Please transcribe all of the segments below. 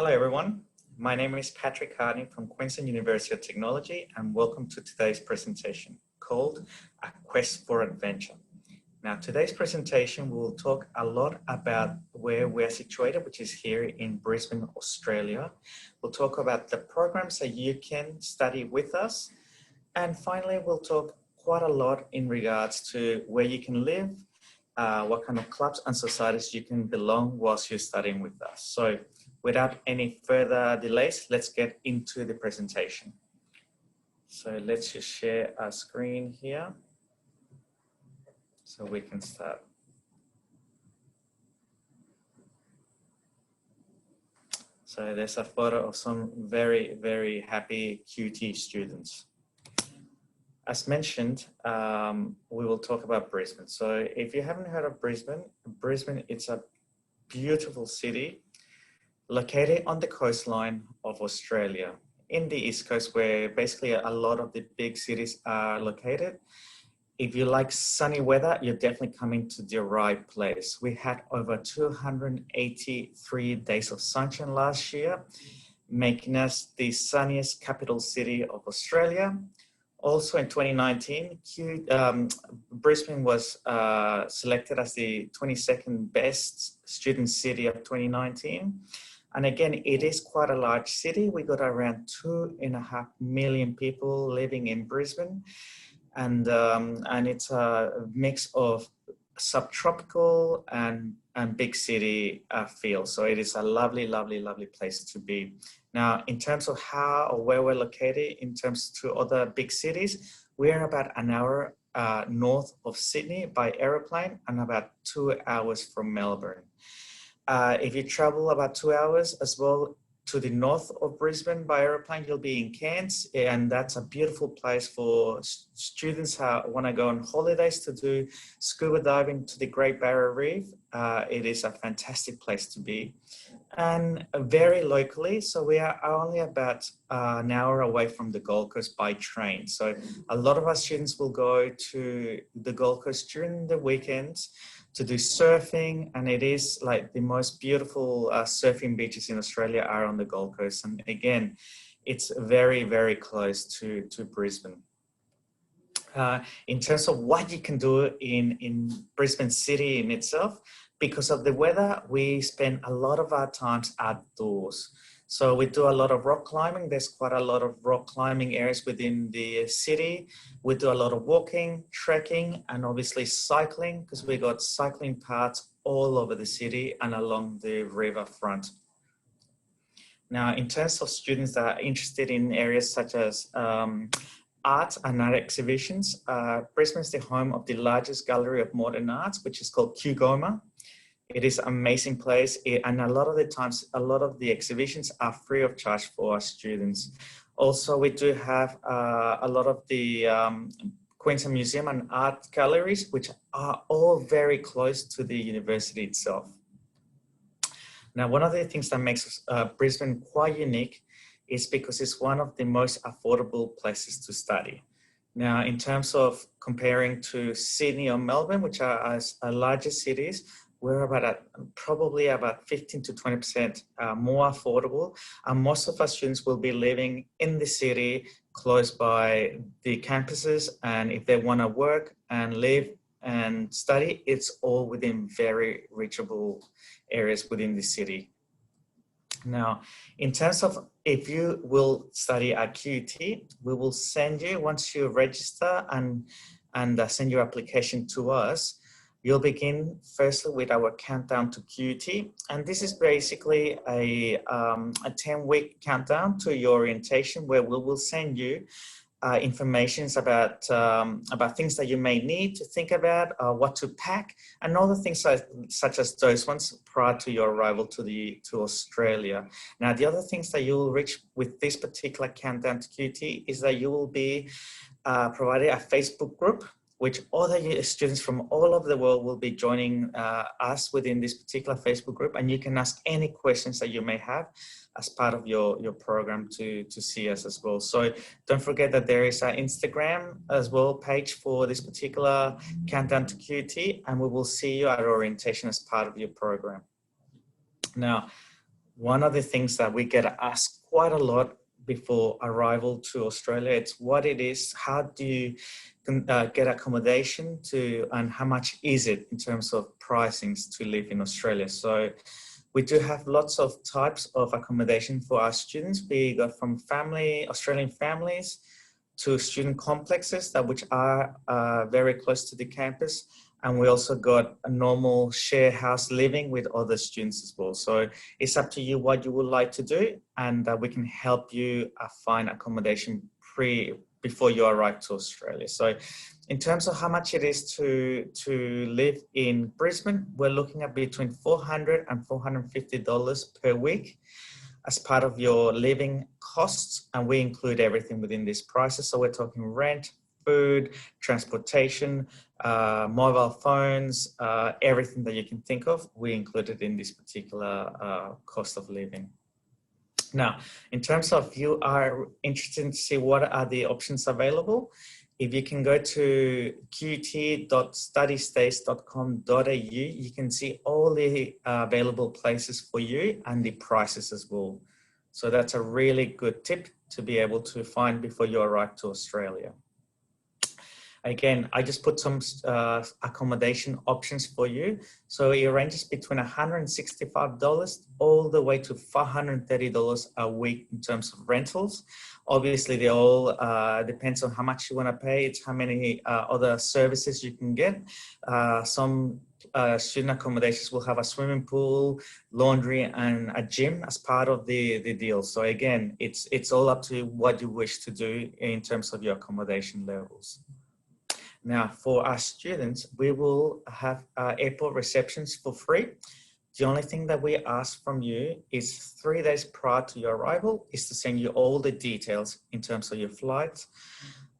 Hello everyone, my name is Patrick Harding from Queensland University of Technology and welcome to today's presentation called A Quest for Adventure. Now today's presentation will talk a lot about where we're situated, which is here in Brisbane, Australia. We'll talk about the programs that you can study with us, and finally we'll talk quite a lot in regards to where you can live, what kind of clubs and societies you can belong whilst you're studying with us. So without any further delays, let's get into the presentation. So let's just share our screen here so we can start. So there's a photo of some very, very happy QUT students. As mentioned, we will talk about Brisbane. So if you haven't heard of Brisbane, it's a beautiful city located on the coastline of Australia in the East Coast, where basically a lot of the big cities are located. If you like sunny weather, you're definitely coming to the right place. We had over 283 days of sunshine last year, making us the sunniest capital city of Australia. Also in 2019, Brisbane was selected as the 22nd best student city of 2019. And again, it is quite a large city. We got around 2.5 million people living in Brisbane. And it's a mix of subtropical and big city feel. So it is a lovely, lovely, lovely place to be. Now, in terms of how or where we're located, in terms to other big cities, we're about an hour north of Sydney by aeroplane and about 2 hours from Melbourne. If you travel about 2 hours as well to the north of Brisbane by aeroplane, you'll be in Cairns, and that's a beautiful place for students who want to go on holidays to do scuba diving to the Great Barrier Reef. It is a fantastic place to be, and very locally. So we are only about an hour away from the Gold Coast by train. So a lot of our students will go to the Gold Coast during the weekends to do surfing, and it is like the most beautiful surfing beaches in Australia are on the Gold Coast. And again, it's very, very close to Brisbane. In terms of what you can do in Brisbane City in itself, because of the weather, we spend a lot of our times outdoors. So we do a lot of rock climbing. There's quite a lot of rock climbing areas within the city. We do a lot of walking, trekking, and obviously cycling, because we got cycling paths all over the city and along the riverfront. Now, in terms of students that are interested in areas such as art and art exhibitions, Brisbane is the home of the largest gallery of modern arts, which is called QUT. It is an amazing place, and a lot of the times, a lot of the exhibitions are free of charge for our students. Also, we do have a lot of the Queensland Museum and art galleries, which are all very close to the university itself. Now, one of the things that makes Brisbane quite unique is because it's one of the most affordable places to study. Now, in terms of comparing to Sydney or Melbourne, which are our largest cities, we're probably about 15 to 20% more affordable. And most of our students will be living in the city, close by the campuses. And if they want to work and live and study, it's all within very reachable areas within the city. Now, in terms of if you will study at QUT, we will send you, once you register and send your application to us, you'll begin firstly with our countdown to QUT, and this is basically a 10-week countdown to your orientation, where we will send you information about things that you may need to think about, what to pack, and all the things such as those ones prior to your arrival to Australia. Now, the other things that you will reach with this particular countdown to QUT is that you will be provided a Facebook group, which other students from all over the world will be joining us within this particular Facebook group, and you can ask any questions that you may have as part of your program to see us as well. So don't forget that there is an Instagram as well page for this particular countdown to QUT, and we will see you at orientation as part of your program. Now, one of the things that we get asked quite a lot before arrival to Australia, it's what it is, how do you get accommodation to, and how much is it in terms of pricings to live in Australia. So we do have lots of types of accommodation for our students. We got from Australian families to student complexes which are very close to the campus. And we also got a normal share house living with other students as well. So it's up to you what you would like to do, and we can help you find accommodation before you arrive to Australia. So in terms of how much it is to live in Brisbane, we're looking at between $400 and $450 per week as part of your living costs, and we include everything within these prices. So we're talking rent, food, transportation, mobile phones, everything that you can think of, we included in this particular cost of living. Now, in terms of you are interested to see what are the options available, if you can go to qut.studystays.com.au, you can see all the available places for you and the prices as well. So that's a really good tip to be able to find before you arrive to Australia. Again, I just put some accommodation options for you. So it ranges between $165 all the way to $430 a week in terms of rentals. Obviously, they all depends on how much you want to pay. It's how many other services you can get. Some student accommodations will have a swimming pool, laundry, and a gym as part of the deal. So again, it's all up to what you wish to do in terms of your accommodation levels. Now, for our students, we will have airport receptions for free. The only thing that we ask from you is 3 days prior to your arrival is to send you all the details in terms of your flights,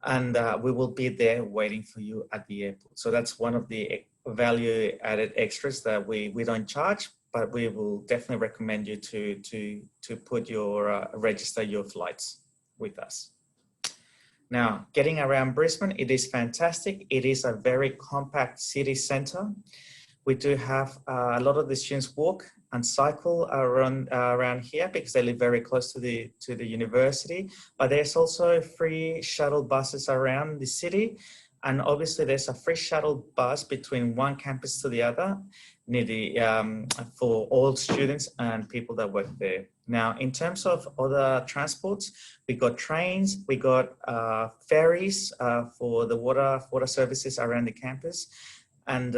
and we will be there waiting for you at the airport. So that's one of the value added extras that we don't charge, but we will definitely recommend you to put your register your flights with us. Now, getting around Brisbane, it is fantastic. It is a very compact city centre. We do have a lot of the students walk and cycle around here because they live very close to the university. But there's also free shuttle buses around the city. And obviously there's a free shuttle bus between one campus to the other for all students and people that work there. Now, in terms of other transports, we got trains, we got ferries for the water services around the campus, and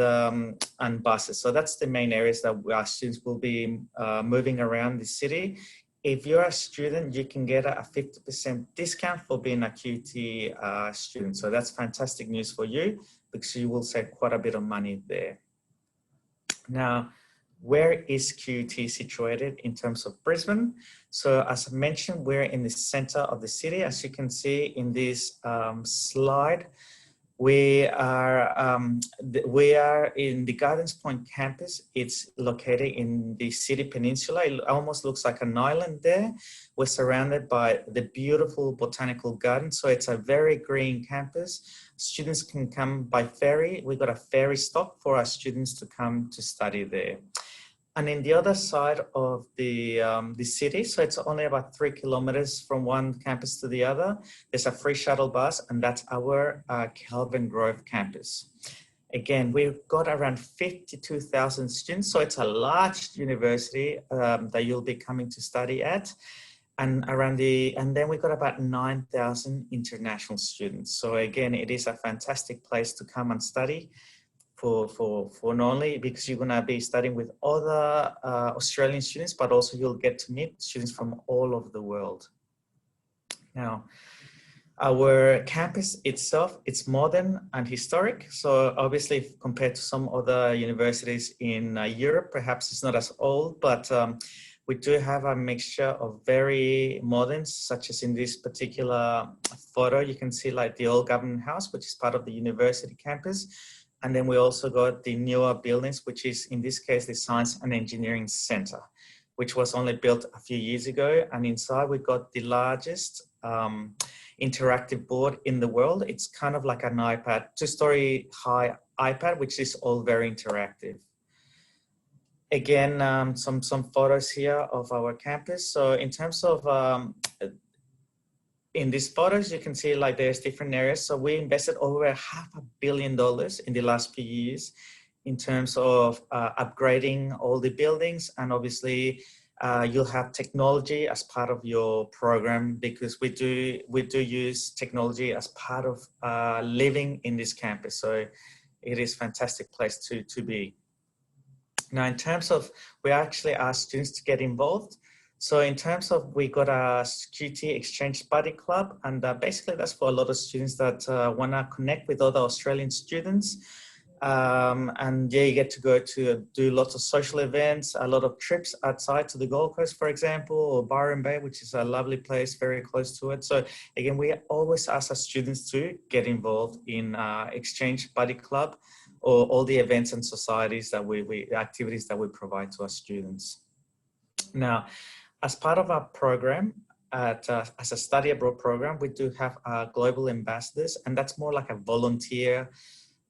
buses. So that's the main areas that our students will be moving around the city. If you're a student, you can get a 50% discount for being a QUT student. So that's fantastic news for you because you will save quite a bit of money there. Now, where is QUT situated in terms of Brisbane? So as I mentioned, we're in the center of the city. As you can see in this slide, we are in the Gardens Point campus. It's located in the city peninsula. It almost looks like an island there. We're surrounded by the beautiful botanical garden. So it's a very green campus. Students can come by ferry. We've got a ferry stop for our students to come to study there. And in the other side of the city, so it's only about 3 kilometers from one campus to the other, there's a free shuttle bus, and that's our Kelvin Grove campus. Again, we've got around 52,000 students, so it's a large university that you'll be coming to study at. And then we've got about 9,000 international students. So again, it is a fantastic place to come and study. For not only because you're going to be studying with other Australian students, but also you'll get to meet students from all over the world. Now, our campus itself, it's modern and historic. So obviously compared to some other universities in Europe, perhaps it's not as old, but we do have a mixture of very modern, such as in this particular photo, you can see like the old government house, which is part of the university campus. And then we also got the newer buildings, which is in this case, the Science and Engineering Center, which was only built a few years ago. And inside we got the largest interactive board in the world. It's kind of like an iPad, 2-story high iPad, which is all very interactive. again, some photos here of our campus. So in terms of in these photos, you can see like there's different areas. So we invested over $500 million in the last few years in terms of upgrading all the buildings. And obviously you'll have technology as part of your program, because we do use technology as part of living in this campus. So it is a fantastic place to be. Now, in terms of, we actually ask students to get involved. So in terms of, we got a QT Exchange Buddy Club, and basically that's for a lot of students that want to connect with other Australian students. And yeah, you get to go to do lots of social events, a lot of trips outside to the Gold Coast, for example, or Byron Bay, which is a lovely place very close to it. So again, we always ask our students to get involved in Exchange Buddy Club, or all the events and societies that activities that we provide to our students. Now, as part of our program, as a study abroad program, we do have global ambassadors, and that's more like a volunteer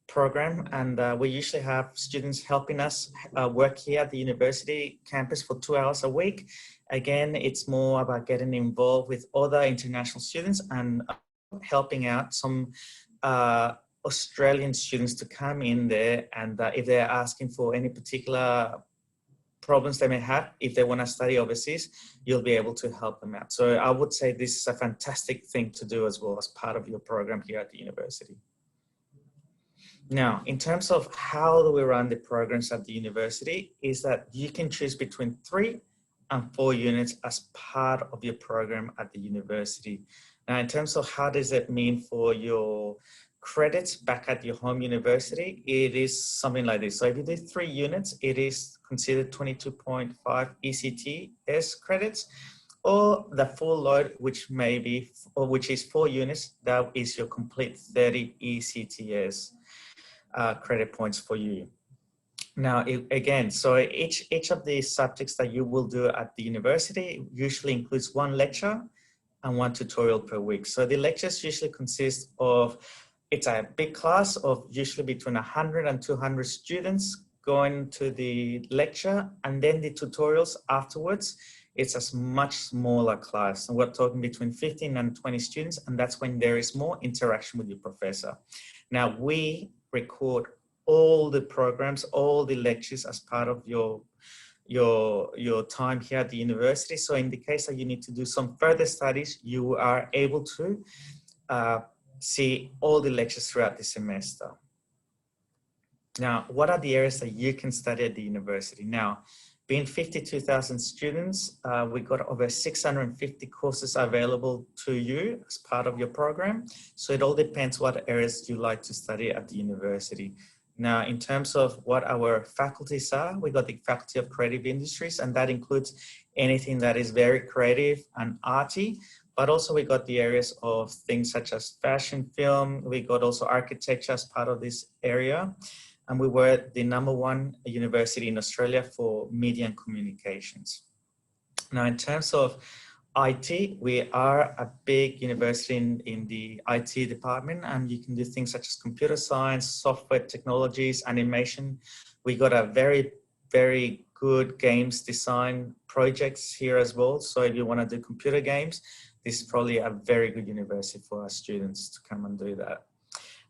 program. And we usually have students helping us work here at the university campus for 2 hours a week. Again, it's more about getting involved with other international students and helping out some Australian students to come in there, and if they're asking for any particular problems they may have, if they want to study overseas, you'll be able to help them out. So I would say this is a fantastic thing to do as well as part of your program here at the university. Now, in terms of how do we run the programs at the university, is that you can choose between 3 and 4 units as part of your program at the university. Now, in terms of how does it mean for your credits back at your home university, it is something like this. So if you do 3 units, it is considered 22.5 ECTS credits, or the full load, which may be, or which is 4 units, that is your complete 30 ECTS credit points for you. Now, again, so each of the subjects that you will do at the university usually includes 1 lecture and 1 tutorial per week. So the lectures usually consist of, it's a big class of usually between 100 and 200 students going to the lecture, and then the tutorials afterwards, it's a much smaller class. And we're talking between 15 and 20 students, and that's when there is more interaction with your professor. Now, we record all the programs, all the lectures as part of your time here at the university. So in the case that you need to do some further studies, you are able to see all the lectures throughout the semester. Now, what are the areas that you can study at the university? Now, being 52,000 students, we got over 650 courses available to you as part of your program. So it all depends what areas you like to study at the university. Now, in terms of what our faculties are, we got the Faculty of Creative Industries, and that includes anything that is very creative and arty. But also we got the areas of things such as fashion, film. We got also architecture as part of this area. And we were the #1 university in Australia for media and communications. Now, in terms of IT, we are a big university in the IT department, and you can do things such as computer science, software technologies, animation. We got a very, very good games design projects here as well. So if you want to do computer games, this is probably a very good university for our students to come and do that.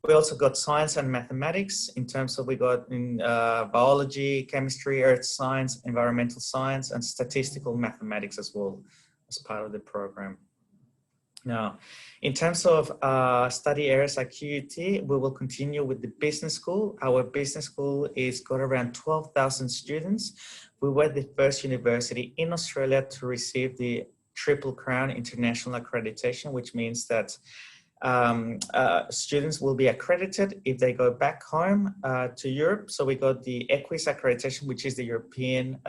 We also got science and mathematics in terms of, we got in biology, chemistry, earth science, environmental science, and statistical mathematics as well as part of the program. Now, in terms of study areas at QUT, we will continue with the business school. Our business school is got around 12,000 students. We were the first university in Australia to receive the Triple Crown International Accreditation, which means that students will be accredited if they go back home to Europe. So we got the EQUIS accreditation, which is the European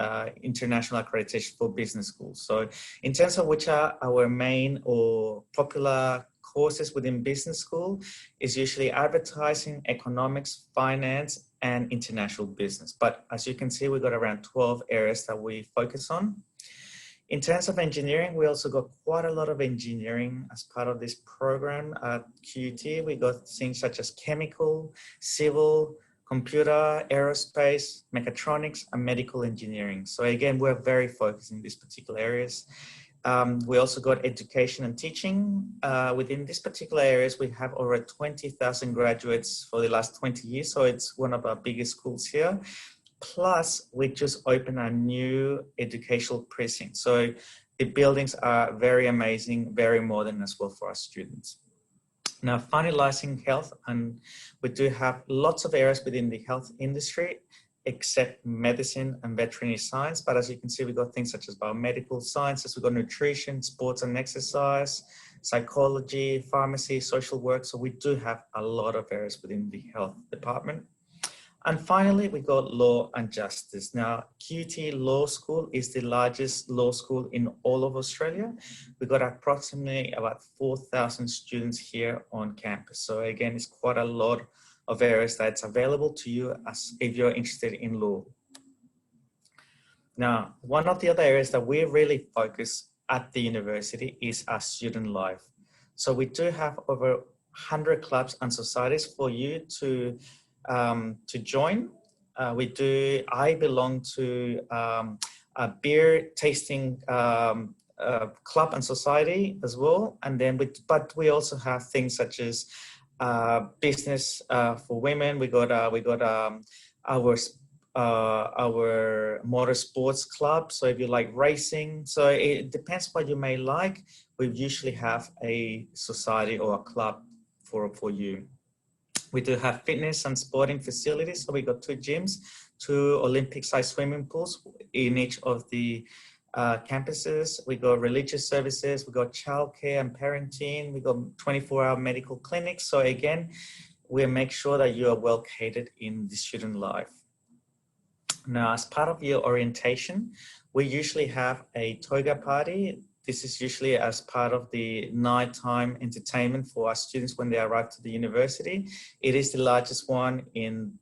International Accreditation for Business Schools. So in terms of which are our main or popular courses within business school, is usually advertising, economics, finance, and international business. But as you can see, we've got around 12 areas that we focus on. In terms of engineering, we also got quite a lot of engineering as part of this program at QUT. We got things such as chemical, civil, computer, aerospace, mechatronics, and medical engineering. So again, we're very focused in these particular areas. We also got education and teaching. Within these particular areas, we have over 20,000 graduates for the last 20 years. So it's one of our biggest schools here. Plus, we just opened a new educational precinct. So the buildings are very amazing, very modern as well for our students. Now, finalizing health, and we do have lots of areas within the health industry, except medicine and veterinary science. But as you can see, we've got things such as biomedical sciences, we've got nutrition, sports and exercise, psychology, pharmacy, social work. So we do have a lot of areas within the health department. And finally, we got law and justice. Now, QUT Law School is the largest law school in all of Australia. We got approximately about 4,000 students here on campus. So again, it's quite a lot of areas that's available to you as if you're interested in law. Now, one of the other areas that we really focus at the university is our student life. So we do have over 100 clubs and societies for you to join. I belong to a beer tasting club and society as well. And then, but we also have things such as business for women. We got our motorsports club. So if you like racing, so it depends what you may like. We usually have a society or a club for you. We do have fitness and sporting facilities. So we got 2 gyms, 2 Olympic-sized swimming pools in each of the campuses. We got religious services. We got childcare and parenting. We got 24-hour medical clinics. So again, we make sure that you are well catered in the student life. Now, as part of your orientation, we usually have a toga party. This is usually as part of the nighttime entertainment for our students when they arrive to the university. It is the largest one in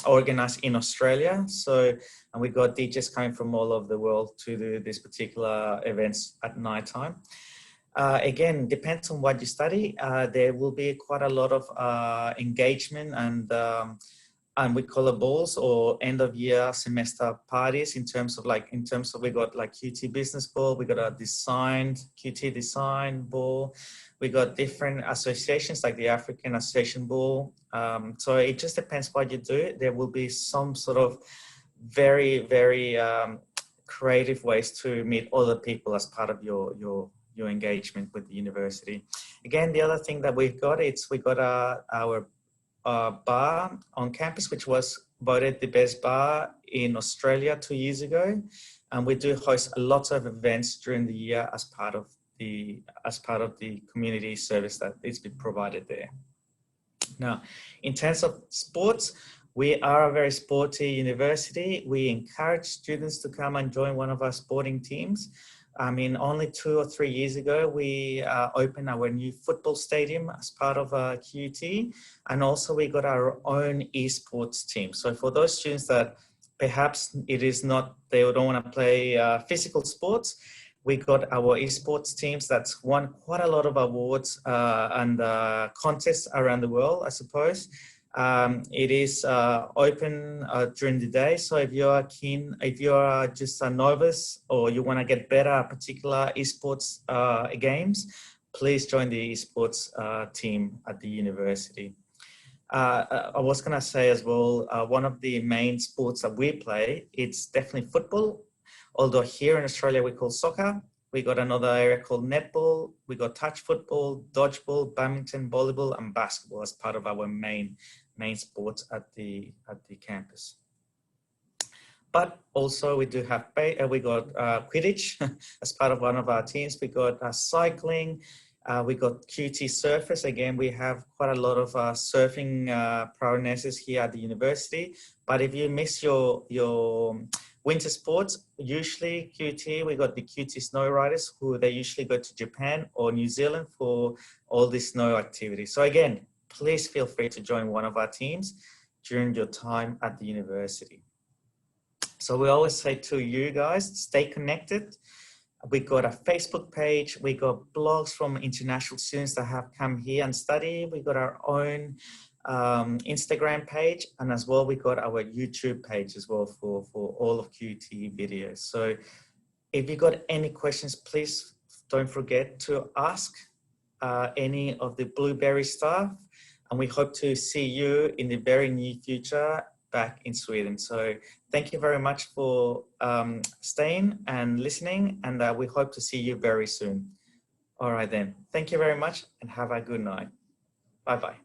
organized in Australia. So, and we got DJs coming from all over the world to do these particular events at nighttime. Again, depends on what you study. There will be quite a lot of engagement and we call it balls or end of year semester parties in terms of we got like QT business ball, we got a QT design ball, we got different associations like the African Association Ball. So it just depends what you do. There will be some sort of very, very creative ways to meet other people as part of your engagement with the university. Again, the other thing that we've got is we got our bar on campus, which was voted the best bar in Australia 2 years ago, and we do host lots of events during the year as part of the community service that is being provided there. Now, in terms of sports, we are a very sporty university. We encourage students to come and join one of our sporting teams. I mean, only 2 or 3 years ago, we opened our new football stadium as part of QUT, and also we got our own esports team. So for those students that perhaps they don't want to play physical sports, we got our esports teams that's won quite a lot of awards and contests around the world, I suppose. It is open during the day. So if you're keen, if you're just a novice or you want to get better at particular esports games, please join the esports team at the university. I was going to say as well, one of the main sports that we play, it's definitely football. Although here in Australia, we call soccer. We got another area called netball. We got touch football, dodgeball, badminton, volleyball, and basketball as part of our main sports at the campus. But also we do have, we got Quidditch as part of one of our teams. We got cycling. We got QT surfers. Again, we have quite a lot of surfing prowesses here at the university. But if you miss your winter sports, usually QT, we got the QT snow riders who they usually go to Japan or New Zealand for all the snow activities. So again, please feel free to join one of our teams during your time at the university. So we always say to you guys, stay connected. We got a Facebook page. We got blogs from international students that have come here and study. We got our own Instagram page, and as well we got our YouTube page as well for all of QUT videos. So if you got any questions, please don't forget to ask any of the Blueberry staff, and we hope to see you in the very near future back in Sweden. So thank you very much for staying and listening, and we hope to see you very soon. All right then, thank you very much and have a good night. Bye-bye.